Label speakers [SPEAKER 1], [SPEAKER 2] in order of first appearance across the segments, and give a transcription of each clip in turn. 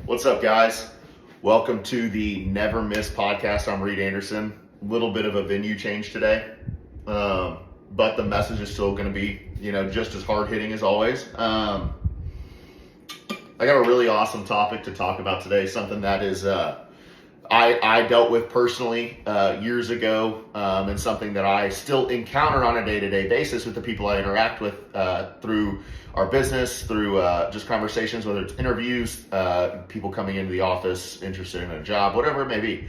[SPEAKER 1] What's up, guys? Welcome to the Never Miss podcast. I'm Reed Anderson. A little bit of a venue change today, but the message is still going to be, just as hard hitting as always. I got a really awesome topic to talk about today. Something that is I dealt with personally years ago, and something that I still encounter on a day-to-day basis with the people I interact with through our business, through just conversations, whether it's interviews, people coming into the office interested in a job, whatever it may be.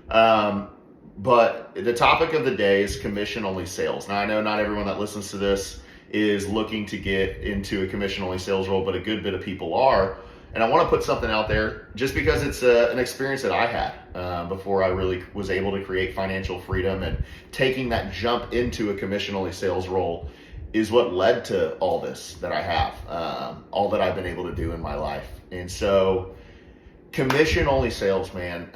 [SPEAKER 1] But the topic of the day is commission-only sales. Now, I know not everyone that listens to this is looking to get into a commission-only sales role, but a good bit of people are. And I want to put something out there just because it's an experience that I had before I really was able to create financial freedom, and taking that jump into a commission-only sales role is what led to all this that I have, all that I've been able to do in my life. And so commission-only sales, man,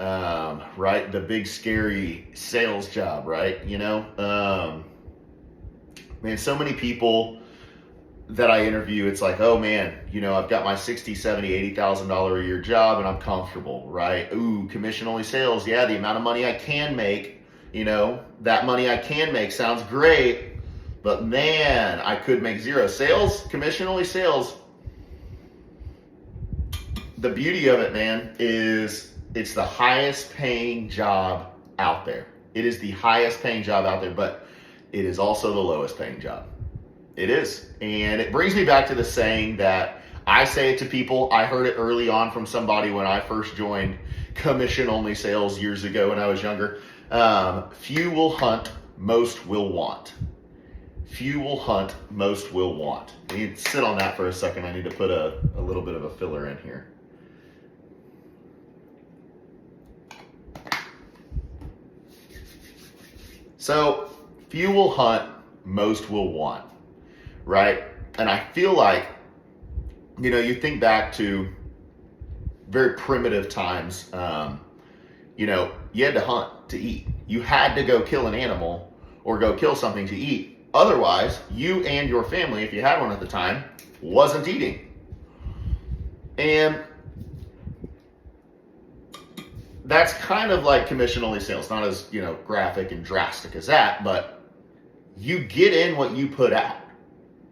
[SPEAKER 1] right? The big scary sales job, right? Man, so many people that I interview, it's like, oh man, I've got my $60,000, $70,000, $80,000 a year job and I'm comfortable, right? Ooh, commission-only sales. Yeah, the amount of money I can make, that money I can make sounds great, but man, I could make zero. Sales, commission-only sales, the beauty of it, man, is it's the highest paying job out there. It is the highest paying job out there, but it is also the lowest paying job. It is. And it brings me back to the saying that I say it to people. I heard it early on from somebody when I first joined commission-only sales years ago when I was younger. Few will hunt, most will want. Few will hunt, most will want. I need to sit on that for a second. I need to put a little bit of a filler in here. So, few will hunt, most will want. Right? And I feel like, you think back to very primitive times, you had to hunt to eat. You had to go kill an animal or go kill something to eat. Otherwise, you and your family, if you had one at the time, wasn't eating. And that's kind of like commission-only sales, not as, graphic and drastic as that, but you get in what you put out.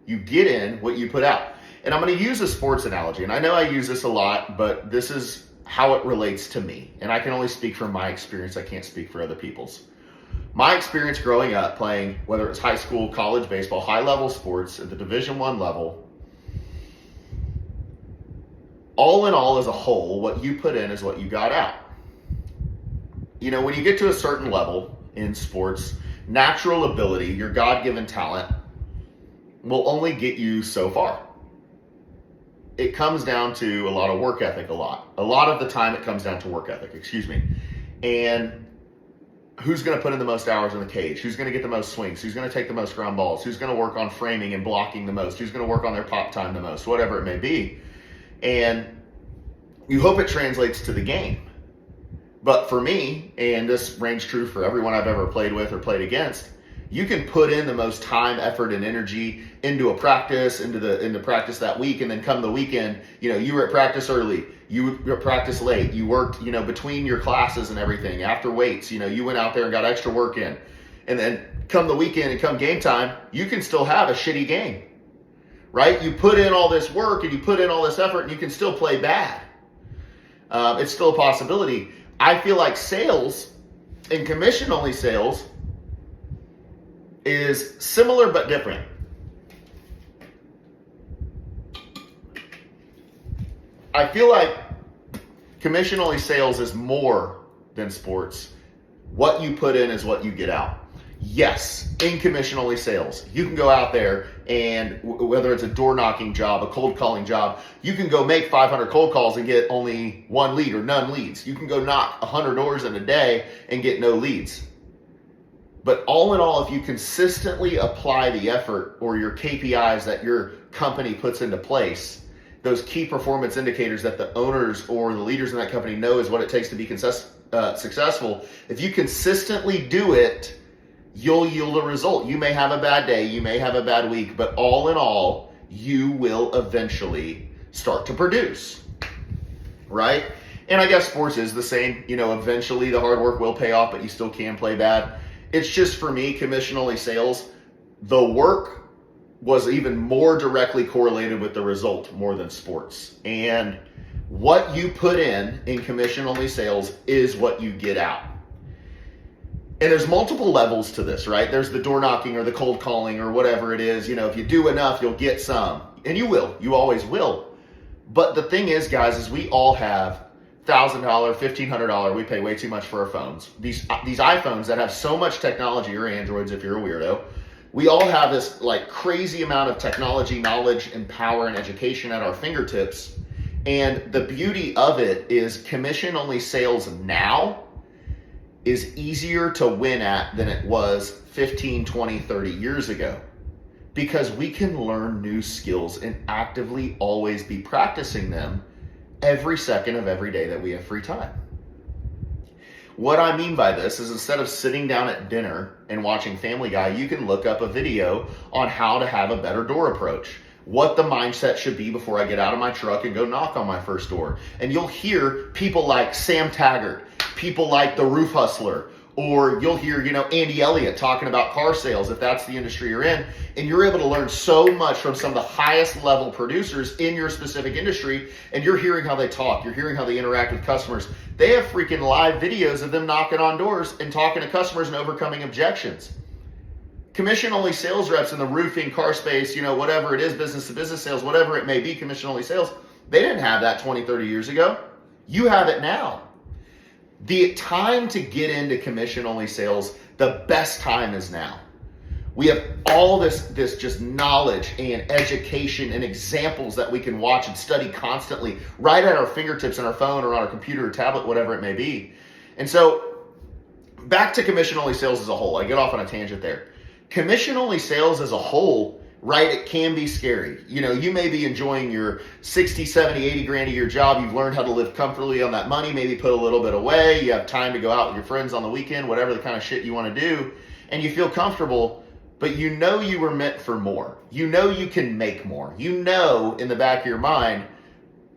[SPEAKER 1] You get in what you put out. And I'm going to use a sports analogy. And I know I use this a lot, but this is how it relates to me. And I can only speak from my experience. I can't speak for other people's. My experience growing up playing, whether it's high school, college baseball, high-level sports at the Division I level, all in all as a whole, what you put in is what you got out. When you get to a certain level in sports, natural ability, your God-given talent, will only get you so far. It comes down to a lot of work ethic, a lot of the time it comes down to work ethic, and who's going to put in the most hours in the cage, who's going to get the most swings, who's going to take the most ground balls, who's going to work on framing and blocking the most, who's going to work on their pop time the most, whatever it may be. And you hope it translates to the game. But for me, and this rings true for everyone I've ever played with or played against, you can put in the most time, effort, and energy into a practice, into practice that week, and then come the weekend, you were at practice early, you were at practice late, you worked, between your classes and everything, after weights, you went out there and got extra work in, and then come the weekend and come game time, you can still have a shitty game, right? You put in all this work and you put in all this effort and you can still play bad. It's still a possibility. I feel like sales and commission-only sales is similar but different. I feel like commission-only sales is more than sports. What you put in is what you get out. Yes, in commission-only sales, you can go out there and whether it's a door-knocking job, a cold-calling job, you can go make 500 cold calls and get only one lead or none leads. You can go knock 100 doors in a day and get no leads. But all in all, if you consistently apply the effort or your KPIs that your company puts into place, those key performance indicators that the owners or the leaders in that company know is what it takes to be successful, if you consistently do it, you'll yield a result. You may have a bad day, you may have a bad week, but all in all, you will eventually start to produce. right? And I guess sports is the same. Eventually the hard work will pay off, but you still can play bad. It's just, for me, commission-only sales, the work was even more directly correlated with the result more than sports. And what you put in commission-only sales is what you get out. And there's multiple levels to this, right? There's the door knocking or the cold calling or whatever it is. If you do enough, you'll get some. And you will. You always will. But the thing is, guys, is we all have $1,000, $1,500. We pay way too much for our phones. These iPhones that have so much technology, or Androids if you're a weirdo. We all have this crazy amount of technology, knowledge, and power and education at our fingertips. And the beauty of it is commission-only sales now is easier to win at than it was 15, 20, 30 years ago. Because we can learn new skills and actively always be practicing them every second of every day that we have free time. What I mean by this is, instead of sitting down at dinner and watching Family Guy, you can look up a video on how to have a better door approach, what the mindset should be before I get out of my truck and go knock on my first door. And you'll hear people like Sam Taggart, people like the Roof Hustler, or you'll hear, Andy Elliott talking about car sales, if that's the industry you're in. And you're able to learn so much from some of the highest level producers in your specific industry. And you're hearing how they talk. You're hearing how they interact with customers. They have freaking live videos of them knocking on doors and talking to customers and overcoming objections. Commission-only sales reps in the roofing, car space, whatever it is, business-to-business sales, whatever it may be, commission-only sales, they didn't have that 20, 30 years ago. You have it now. The time to get into commission-only sales, the best time is now. We have all this just knowledge and education and examples that we can watch and study constantly right at our fingertips on our phone or on our computer or tablet, whatever it may be. And so back to commission-only sales as a whole. I get off on a tangent there. Commission-only sales as a whole, right, it can be scary. You may be enjoying your 60, 70, 80 grand a year job. You've learned how to live comfortably on that money, maybe put a little bit away. You have time to go out with your friends on the weekend, whatever the kind of shit you want to do, and you feel comfortable, but you were meant for more. You can make more. In the back of your mind,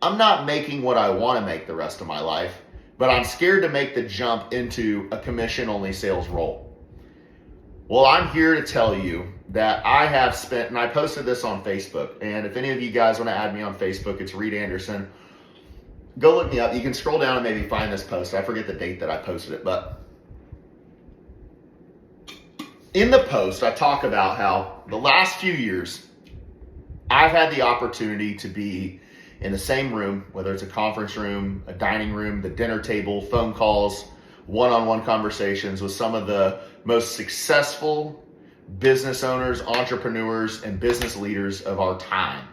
[SPEAKER 1] I'm not making what I want to make the rest of my life, but I'm scared to make the jump into a commission-only sales role. Well, I'm here to tell you that I have spent, and I posted this on Facebook, and if any of you guys want to add me on Facebook, it's Reed Anderson. Go look me up. You can scroll down and maybe find this post. I forget the date that I posted it, but in the post, I talk about how the last few years, I've had the opportunity to be in the same room, whether it's a conference room, a dining room, the dinner table, phone calls, one-on-one conversations with some of the most successful business owners, entrepreneurs, and business leaders of our time.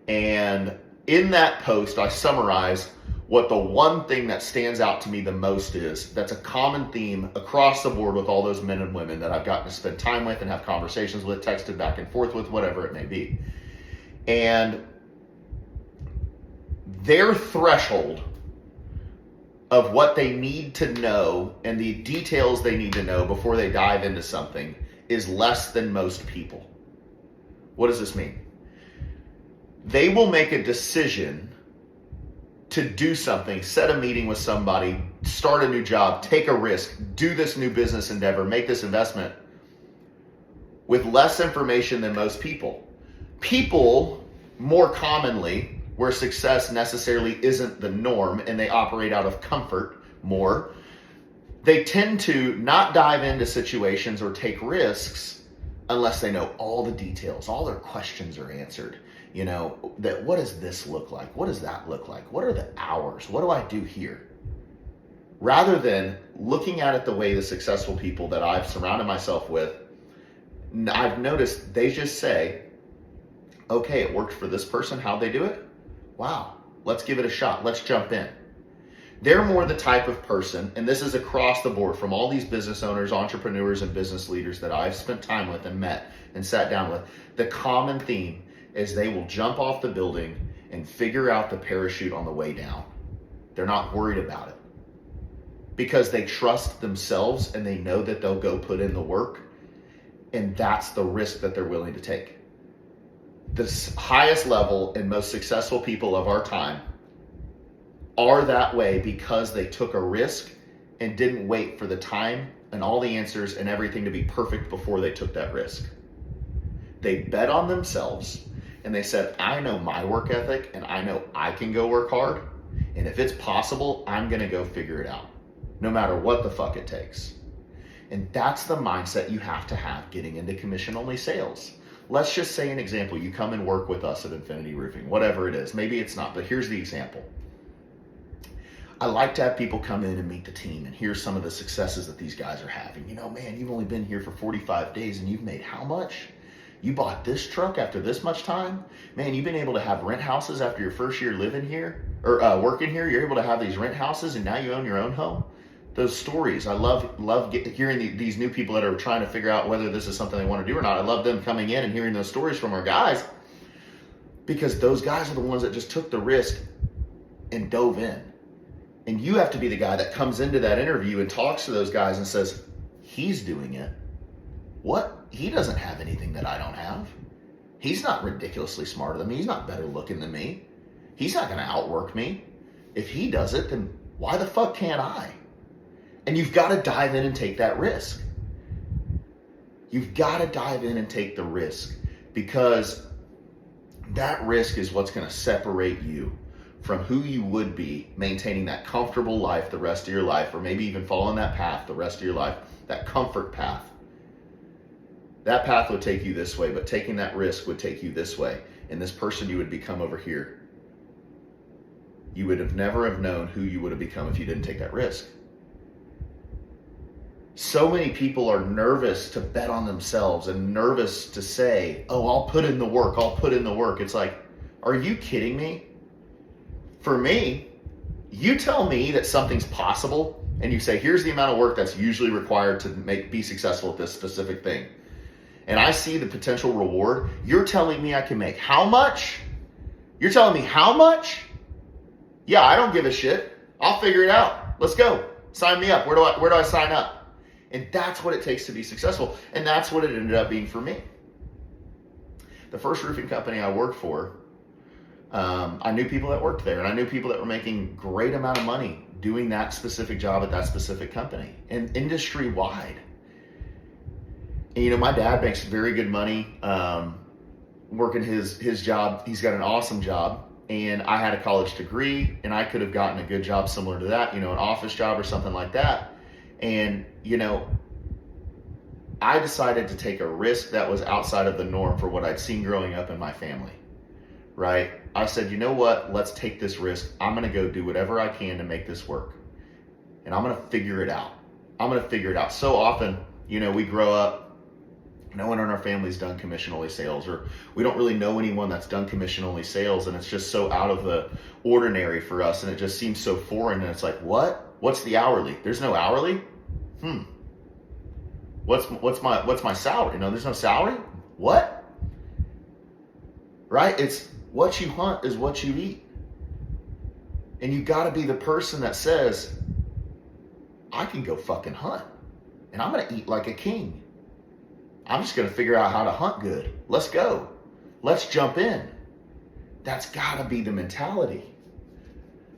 [SPEAKER 1] And in that post, I summarized what the one thing that stands out to me the most is, that's a common theme across the board with all those men and women that I've gotten to spend time with and have conversations with, texted back and forth with, whatever it may be. And their threshold of what they need to know and the details they need to know before they dive into something is less than most people. What does this mean? They will make a decision to do something, set a meeting with somebody, start a new job, take a risk, do this new business endeavor, make this investment with less information than most people. People, more commonly, where success necessarily isn't the norm and they operate out of comfort more, they tend to not dive into situations or take risks unless they know all the details, all their questions are answered. That what does this look like? What does that look like? What are the hours? What do I do here? Rather than looking at it the way the successful people that I've surrounded myself with, I've noticed they just say, okay, it worked for this person. How'd they do it? Wow, let's give it a shot. Let's jump in. They're more the type of person, and this is across the board from all these business owners, entrepreneurs, and business leaders that I've spent time with and met and sat down with. The common theme is they will jump off the building and figure out the parachute on the way down. They're not worried about it because they trust themselves and they know that they'll go put in the work, and that's the risk that they're willing to take. The highest level and most successful people of our time are that way because they took a risk and didn't wait for the time and all the answers and everything to be perfect before they took that risk. They bet on themselves and they said, I know my work ethic and I know I can go work hard. And if it's possible, I'm going to go figure it out, no matter what the fuck it takes. And that's the mindset you have to have getting into commission-only sales. Let's just say an example. You come and work with us at Infinity Roofing, whatever it is. Maybe it's not, but here's the example. I like to have people come in and meet the team, and here's some of the successes that these guys are having. You know, man, you've only been here for 45 days and you've made how much? You bought this truck after this much time? Man, you've been able to have rent houses after your first year living here or working here. You're able to have these rent houses and now you own your own home. Those stories, I love hearing these new people that are trying to figure out whether this is something they want to do or not. I love them coming in and hearing those stories from our guys, because those guys are the ones that just took the risk and dove in. And you have to be the guy that comes into that interview and talks to those guys and says, he's doing it. What? He doesn't have anything that I don't have. He's not ridiculously smarter than me. He's not better looking than me. He's not going to outwork me. If he does it, then why the fuck can't I? And you've got to dive in and take that risk. You've got to dive in and take the risk, because that risk is what's going to separate you from who you would be maintaining that comfortable life the rest of your life, or maybe even following that path the rest of your life, that comfort path. That path would take you this way, but taking that risk would take you this way. And this person you would become over here. You would have never have known who you would have become if you didn't take that risk. So many people are nervous to bet on themselves and nervous to say, oh, I'll put in the work. I'll put in the work. It's like, are you kidding me? For me, you tell me that something's possible and you say, here's the amount of work that's usually required to be successful at this specific thing. And I see the potential reward. You're telling me I can make how much? You're telling me how much? Yeah, I don't give a shit. I'll figure it out. Let's go. Sign me up. Where do I sign up? And that's what it takes to be successful. And that's what it ended up being for me. The first roofing company I worked for, I knew people that worked there, and I knew people that were making great amount of money doing that specific job at that specific company, and industry wide. And you know, my dad makes very good money working his job. He's got an awesome job, and I had a college degree, and I could have gotten a good job similar to that, you know, an office job or something like that. And, you know, I decided to take a risk that was outside of the norm for what I'd seen growing up in my family, right? I said, you know what? Let's take this risk. I'm going to go do whatever I can to make this work. And I'm going to figure it out. So often, you know, we grow up, no one in our family's done commission-only sales, or we don't really know anyone that's done commission-only sales, and it's just so out of the ordinary for us, and it just seems so foreign, and it's like, what? What's the hourly? There's no hourly? What's my salary? No, there's no salary? What? Right? It's what you hunt is what you eat. And you got to be the person that says, I can go fucking hunt, and I'm going to eat like a king. I'm just going to figure out how to hunt good. Let's go. Let's jump in. That's got to be the mentality.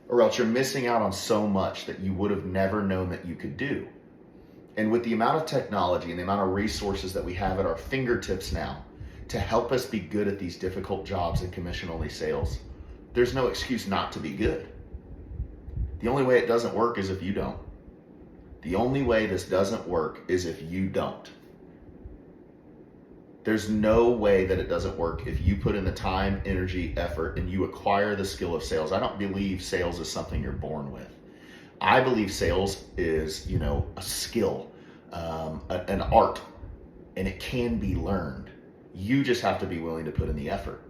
[SPEAKER 1] Or else you're missing out on so much that you would have never known that you could do. And with the amount of technology and the amount of resources that we have at our fingertips now to help us be good at these difficult jobs in commission-only sales, there's no excuse not to be good. The only way it doesn't work is if you don't. The only way this doesn't work is if you don't. There's no way that it doesn't work if you put in the time, energy, effort, and you acquire the skill of sales. I don't believe sales is something you're born with. I believe sales is, you know, a skill, an art, and it can be learned. You just have to be willing to put in the effort.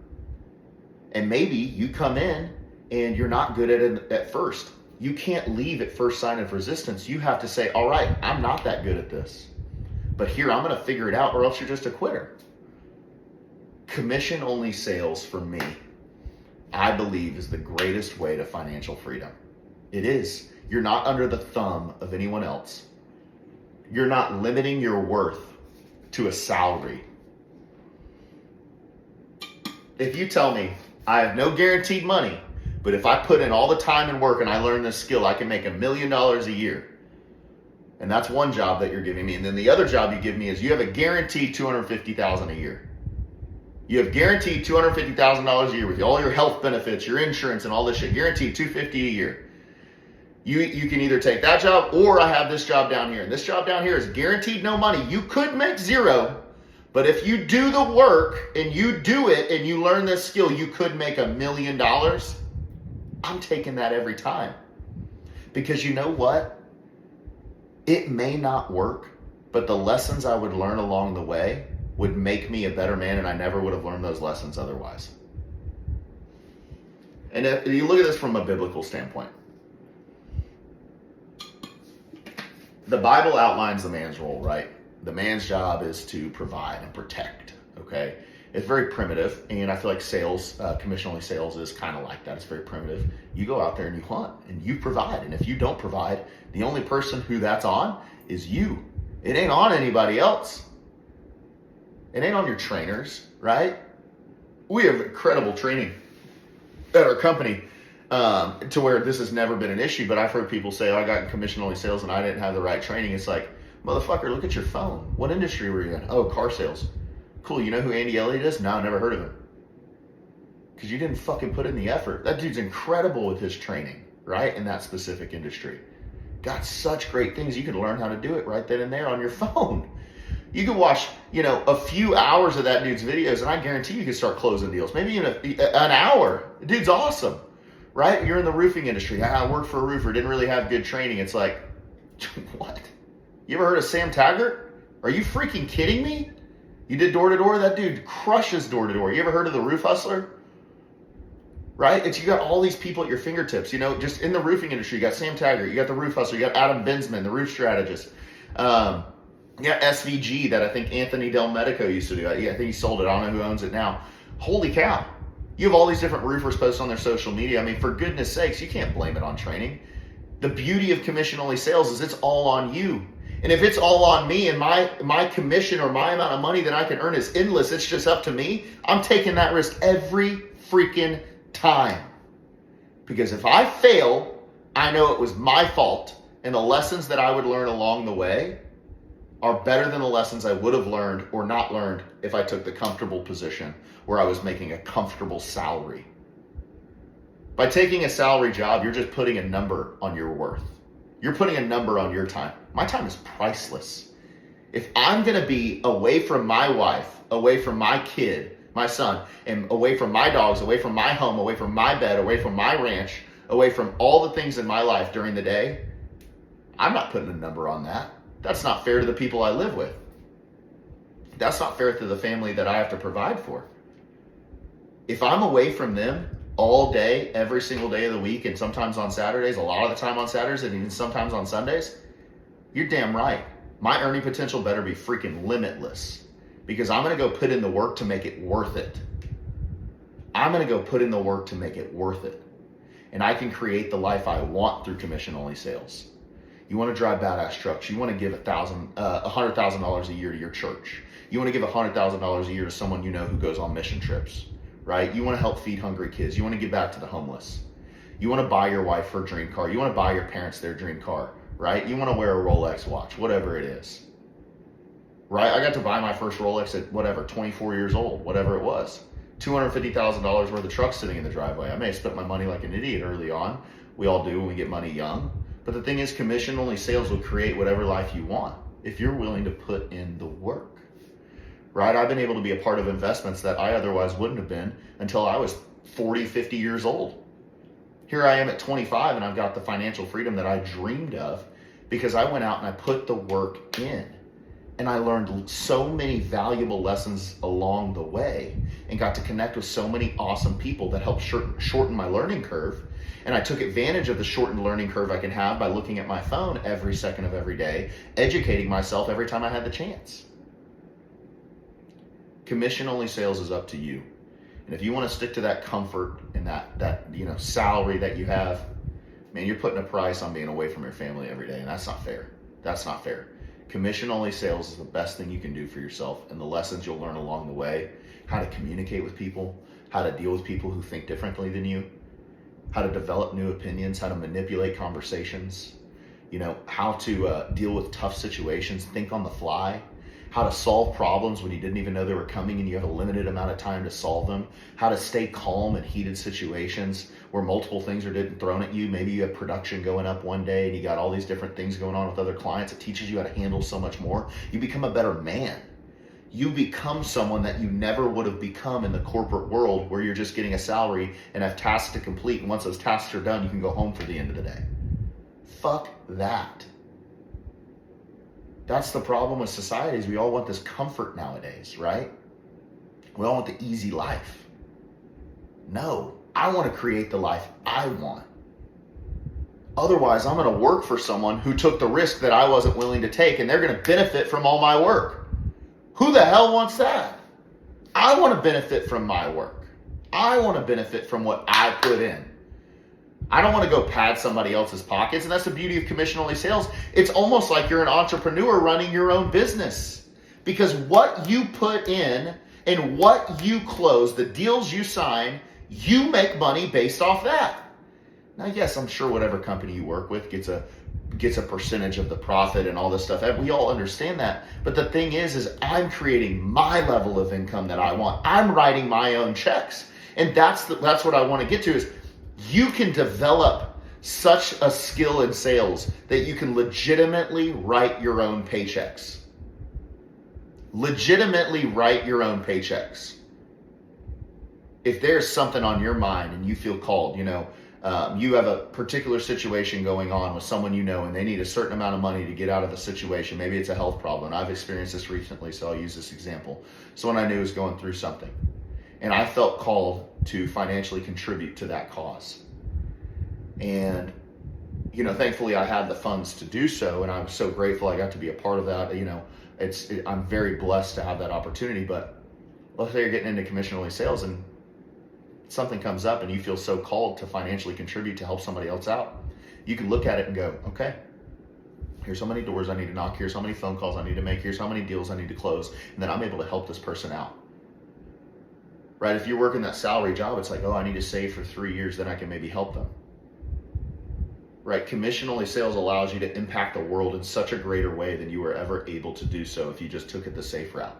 [SPEAKER 1] And maybe you come in and you're not good at it at first. You can't leave at first sign of resistance. You have to say, all right, I'm not that good at this, but here, I'm going to figure it out, or else you're just a quitter. Commission-only sales, for me, I believe, is the greatest way to financial freedom. It is. You're not under the thumb of anyone else. You're not limiting your worth to a salary. If you tell me, I have no guaranteed money, But if I put in all the time and work and I learn this skill, I can make $1 million a year. And that's one job that you're giving me. And then the other job you give me is you have a guaranteed $250,000 a year. You have guaranteed $250,000 a year with all your health benefits, your insurance, and all this shit. Guaranteed $250,000 a year. You can either take that job, or I have this job down here. And this job down here is guaranteed no money. You could make zero, but if you do the work and you do it and you learn this skill, you could make $1 million. I'm taking that every time. Because you know what? It may not work, but the lessons I would learn along the way would make me a better man, and I never would have learned those lessons otherwise. And if you look at this from a biblical standpoint, the Bible outlines the man's role, right? The man's job is to provide and protect, okay? It's very primitive, and I feel like sales, commission-only sales is kind of like that. It's very primitive. You go out there and you hunt, and you provide. And if you don't provide, the only person who that's on is you. It ain't on anybody else. It ain't on your trainers, right? We have incredible training at our company to where this has never been an issue, but I've heard people say, oh, I got commission-only sales and I didn't have the right training. It's like, motherfucker, look at your phone. What industry were you in? Oh, car sales. Cool, you know who Andy Elliott is? No, never heard of him. Because you didn't fucking put in the effort. That dude's incredible with his training, right? In that specific industry. Got such great things. You could learn how to do it right then and there on your phone. You could watch, a few hours of that dude's videos, and I guarantee you could start closing deals. Maybe in an hour. The dude's awesome, right? You're in the roofing industry. I worked for a roofer, didn't really have good training. It's like, what? You ever heard of Sam Taggart? Are you freaking kidding me? You did door-to-door? That dude crushes door-to-door. You ever heard of the Roof Hustler? Right? You got all these people at your fingertips. Just in the roofing industry, you got Sam Taggart, you got the Roof Hustler, you got Adam Bensman, the roof strategist. Yeah, SVG that I think Anthony Del Medico used to do. I think he sold it. I don't know who owns it now. Holy cow. You have all these different roofers post on their social media. I mean, for goodness sakes, you can't blame it on training. The beauty of commission-only sales is it's all on you. And if it's all on me and my commission or my amount of money that I can earn is endless, it's just up to me, I'm taking that risk every freaking time. Because if I fail, I know it was my fault, and the lessons that I would learn along the way are better than the lessons I would have learned or not learned if I took the comfortable position where I was making a comfortable salary. By taking a salary job, you're just putting a number on your worth. You're putting a number on your time. My time is priceless. If I'm going to be away from my wife, away from my kid, my son, and away from my dogs, away from my home, away from my bed, away from my ranch, away from all the things in my life during the day, I'm not putting a number on that. That's not fair to the people I live with. That's not fair to the family that I have to provide for. If I'm away from them all day, every single day of the week, and sometimes on Saturdays, a lot of the time on Saturdays, and even sometimes on Sundays, you're damn right. My earning potential better be freaking limitless, because I'm going to go put in the work to make it worth it. I'm going to go put in the work to make it worth it. And I can create the life I want through commission-only sales. You want to drive badass trucks. You want to give $100,000 a year to your church. You want to give $100,000 a year to someone you know who goes on mission trips, right? You want to help feed hungry kids. You want to give back to the homeless. You want to buy your wife her dream car. You want to buy your parents their dream car, right? You want to wear a Rolex watch, whatever it is, right? I got to buy my first Rolex at 24 years old, whatever it was. $250,000 worth of trucks sitting in the driveway. I may have spent my money like an idiot early on. We all do when we get money young. But the thing is, commission-only sales will create whatever life you want if you're willing to put in the work, right? I've been able to be a part of investments that I otherwise wouldn't have been until I was 40, 50 years old. Here I am at 25, and I've got the financial freedom that I dreamed of because I went out and I put the work in. And I learned so many valuable lessons along the way and got to connect with so many awesome people that helped shorten my learning curve. And I took advantage of the shortened learning curve I can have by looking at my phone every second of every day, educating myself every time I had the chance. Commission-only sales is up to you. And if you want to stick to that comfort and that salary that you have, man, you're putting a price on being away from your family every day, and that's not fair. That's not fair. Commission-only sales is the best thing you can do for yourself, and the lessons you'll learn along the way, how to communicate with people, how to deal with people who think differently than you. how to develop new opinions, how to manipulate conversations, how to deal with tough situations, think on the fly, how to solve problems when you didn't even know they were coming and you have a limited amount of time to solve them, how to stay calm in heated situations where multiple things are getting thrown at you. Maybe you have production going up one day and you got all these different things going on with other clients. It teaches you how to handle so much more. You become a better man. You become someone that you never would have become in the corporate world where you're just getting a salary and have tasks to complete. And once those tasks are done, you can go home for the end of the day. Fuck that. That's the problem with society is we all want this comfort nowadays, right? We all want the easy life. No, I want to create the life I want. Otherwise, I'm going to work for someone who took the risk that I wasn't willing to take, and they're going to benefit from all my work. Who the hell wants that? I want to benefit from my work. I want to benefit from what I put in. I don't want to go pad somebody else's pockets, and that's the beauty of commission-only sales. It's almost like you're an entrepreneur running your own business, because what you put in and what you close, the deals you sign, you make money based off that. Now, yes, I'm sure whatever company you work with gets a percentage of the profit and all this stuff. We all understand that. But the thing is I'm creating my level of income that I want. I'm writing my own checks. And that's what I want to get to is you can develop such a skill in sales that you can legitimately write your own paychecks. Legitimately write your own paychecks. If there's something on your mind and you feel called, you have a particular situation going on with someone and they need a certain amount of money to get out of the situation. Maybe it's a health problem. I've experienced this recently, so I'll use this example. Someone I knew was going through something, and I felt called to financially contribute to that cause. And, thankfully I had the funds to do so, and I'm so grateful I got to be a part of that. I'm very blessed to have that opportunity. But let's say you're getting into commission-only sales and something comes up and you feel so called to financially contribute to help somebody else out. You can look at it and go, okay, here's how many doors I need to knock. Here's how many phone calls I need to make. Here's how many deals I need to close. And then I'm able to help this person out. Right? If you're working that salary job, it's like, I need to save for 3 years, then I can maybe help them. Right? Commission-only sales allows you to impact the world in such a greater way than you were ever able to do so if you just took it the safe route.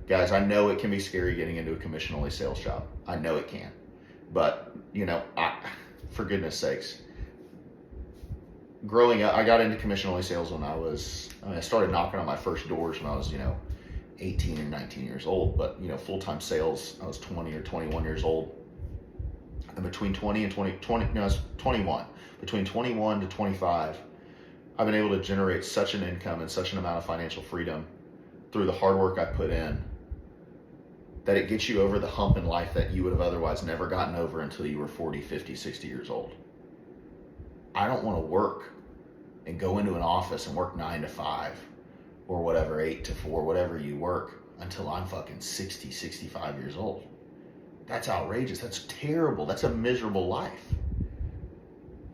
[SPEAKER 1] Guys, I know it can be scary getting into a commission-only sales job. I know it can. But, for goodness sakes, growing up, I got into commission-only sales when I started knocking on my first doors when I was, 18 and 19 years old. But, full-time sales, I was 20 or 21 years old. And between 20 and 20, I was 21. Between 21 to 25, I've been able to generate such an income and such an amount of financial freedom through the hard work I put in, that it gets you over the hump in life that you would have otherwise never gotten over until you were 40, 50, 60 years old. I don't want to work and go into an office and work 9 to 5 or whatever, 8 to 4, whatever you work until I'm fucking 60, 65 years old. That's outrageous. That's terrible. That's a miserable life.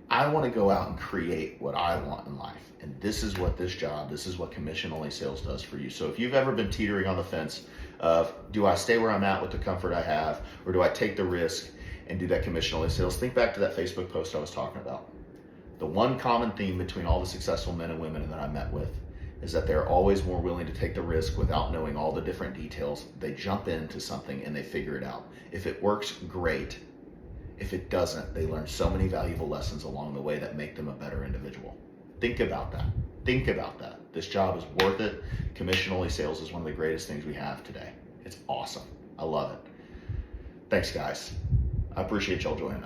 [SPEAKER 1] I want to go out and create what I want in life. And this is what commission-only sales does for you. So if you've ever been teetering on the fence of, do I stay where I'm at with the comfort I have, or do I take the risk and do that commission-only sales? Think back to that Facebook post I was talking about. The one common theme between all the successful men and women that I met with is that they're always more willing to take the risk without knowing all the different details. They jump into something and they figure it out. If it works, great. If it doesn't, they learn so many valuable lessons along the way that make them a better individual. Think about that. Think about that. This job is worth it. Commission-only sales is one of the greatest things we have today. It's awesome. I love it. Thanks, guys. I appreciate y'all joining us.